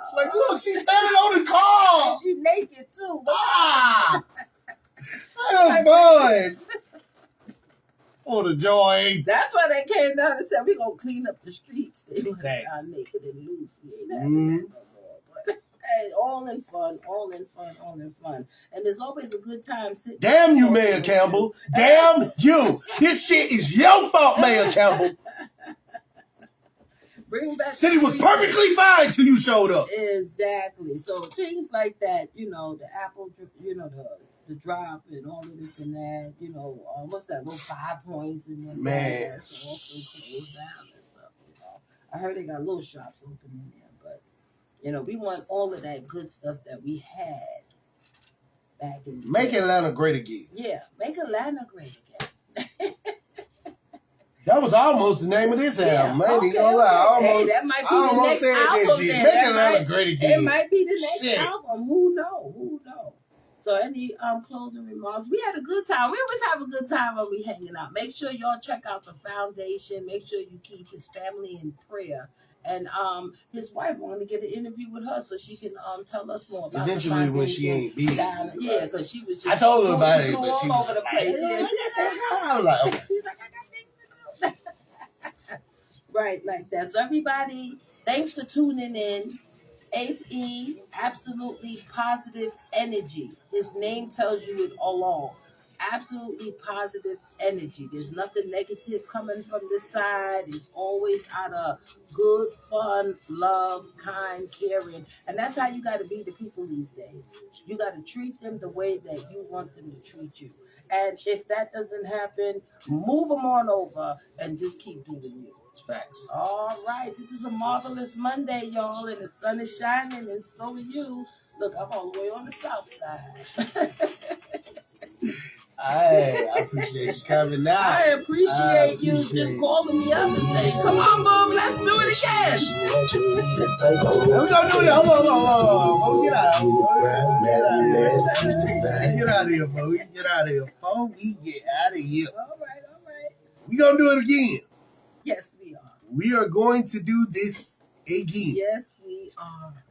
It's like, look, she's standing on the car. And she naked too. That was fun. Oh, the joy. That's why they came down and said, we're going to clean up the streets. They went Thanks. down naked and loose. We ain't having that no more. But hey, all in fun. And there's always a good time sitting. Damn you, Mayor Campbell. Damn you. This shit is your fault, Mayor Campbell. Bring back City was perfectly fine till you showed up. Exactly. So things like that, you know, the apple, you know, the drop and all of this and that, you know, what's that, little 5 points and then man, also closed down and stuff, you know. I heard they got little shops open in there, but, you know, we want all of that good stuff that we had back in the Make Atlanta great again. Yeah, make Atlanta great again. That was almost the name of this album. I ain't gonna lie. That might be the next album. Make Atlanta great again. It might be the next album. Who knows? So any closing remarks? We had a good time. We always have a good time when we hanging out. Make sure y'all check out the foundation. Make sure you keep his family in prayer. And his wife wanted to get an interview with her so she can tell us more about eventually the when she ain't busy. Yeah, because she was just I told her about it, but she all over the place. I was like, okay. She's like, I got things to do. Right, like that. So everybody, thanks for tuning in. AE, absolutely positive energy. His name tells you it all. Absolutely positive energy. There's nothing negative coming from this side. It's always out of good, fun, love, kind, caring. And that's how you got to be to people these days. You got to treat them the way that you want them to treat you. And if that doesn't happen, move them on over and just keep doing you. Facts. All right, this is a marvelous Monday, y'all, and the sun is shining, and so are you. Look, I'm all the way on the south side. I appreciate you coming out. I appreciate you just calling me up and saying, come on, boom, let's do it again. We're going to do it. Hold on. Get out of here, bro. Get out of here. Before we get out of here. All right. We're going to do it again. Yes, we are. We are going to do this again. Yes, we are.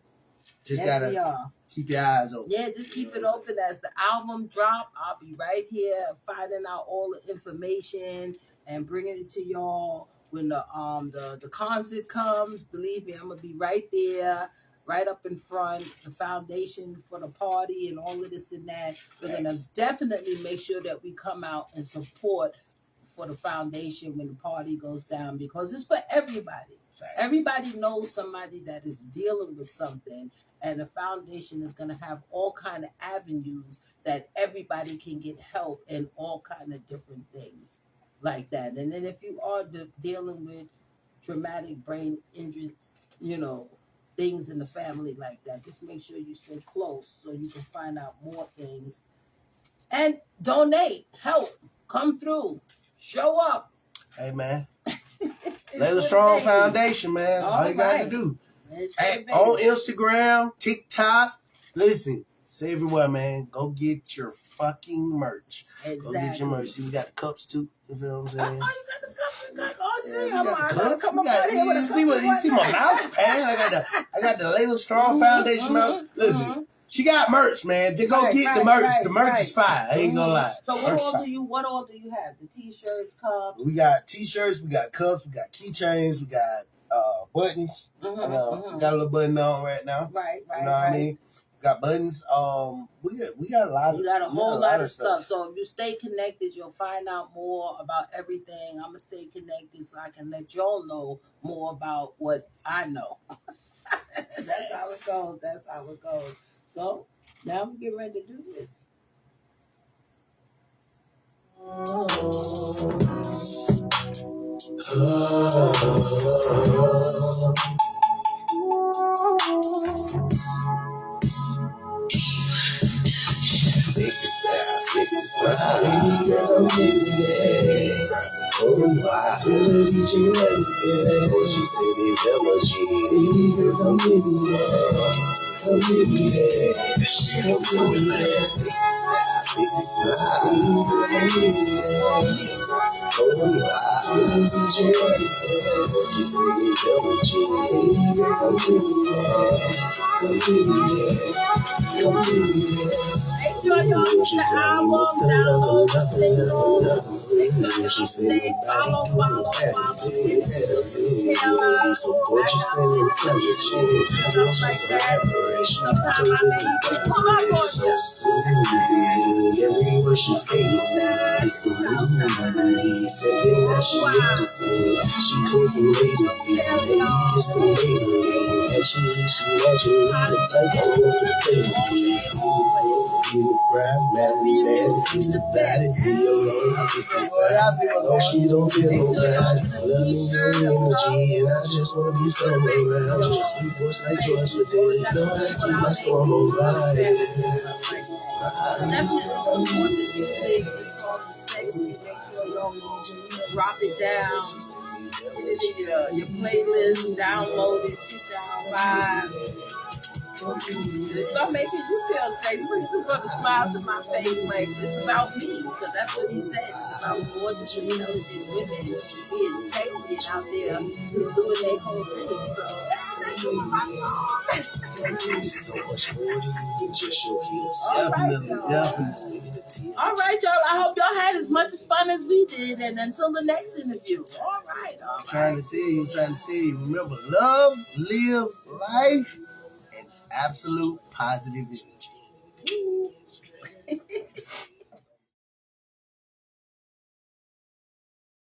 Just gotta keep your eyes open. Yeah, just keep it open. As the album drop, I'll be right here finding out all the information and bringing it to y'all. When the concert comes, believe me, I'm gonna be right there, right up in front, the foundation for the party and all of this and that. We're gonna definitely make sure that we come out and support for the foundation when the party goes down, because it's for everybody. Thanks. Everybody knows somebody that is dealing with something, and the foundation is going to have all kind of avenues that everybody can get help in all kind of different things like that. And then if you are dealing with traumatic brain injury, you know, things in the family like that, just make sure you stay close so you can find out more things and donate, help, come through. Show up. Hey, man. Lay a strong foundation, man. All you got to do. Hey, on Instagram, TikTok. Listen, It's everywhere, man. Go get your fucking merch. Exactly. Go get your merch. See, we got the cups too. You feel what I'm saying? Oh, you got the cups. Oh, see, Yeah, I'm we got the cups. come up out here with a cup. You see my mouse pad? I got the Layla Strong Foundation mouse. Listen, she got merch, man. Just go get the merch. The merch is fire. I ain't gonna lie. So what all do you have? The t-shirts, cups? We got t-shirts, we got cups, we got keychains, we got buttons. We got a little button on right now. Right. You know what I mean? Got buttons. We got a lot of. You got a whole lot of stuff. So if you stay connected, you'll find out more about everything. I'm gonna stay connected so I can let y'all know more about what I know. That's how it goes. So now I'm getting ready to do this. Make sure y'all get the album, download the single. Make sure y'all stay, follow. Stuff like that. Sometimes I may pull up on you. Every word she say, it's so lovely. Something that she get to say. She couldn't wait to see. Baby, it's the lady. Actually, she naturally the type of love to play with me. You the bride, man, it's the bad it be alone. No, she don't feel no bad. Love me your energy, and I just wanna be somewhere around. Just sweet voice like yours, but they don't have to keep my storm on ride. Drop it down. Put it in your playlist. Download it. 2005. It start making you feel safe. You put a smile to my face, like it's about me, because that's what he said. It's about more than intelligent women being sexy and out there just doing their whole thing. So that's what my song. It's so much more than just your hips. All right, y'all. I hope y'all had as much as fun as we did. And until the next interview. All right. I'm trying to tell you. Remember, love, live, life, and absolute positive energy.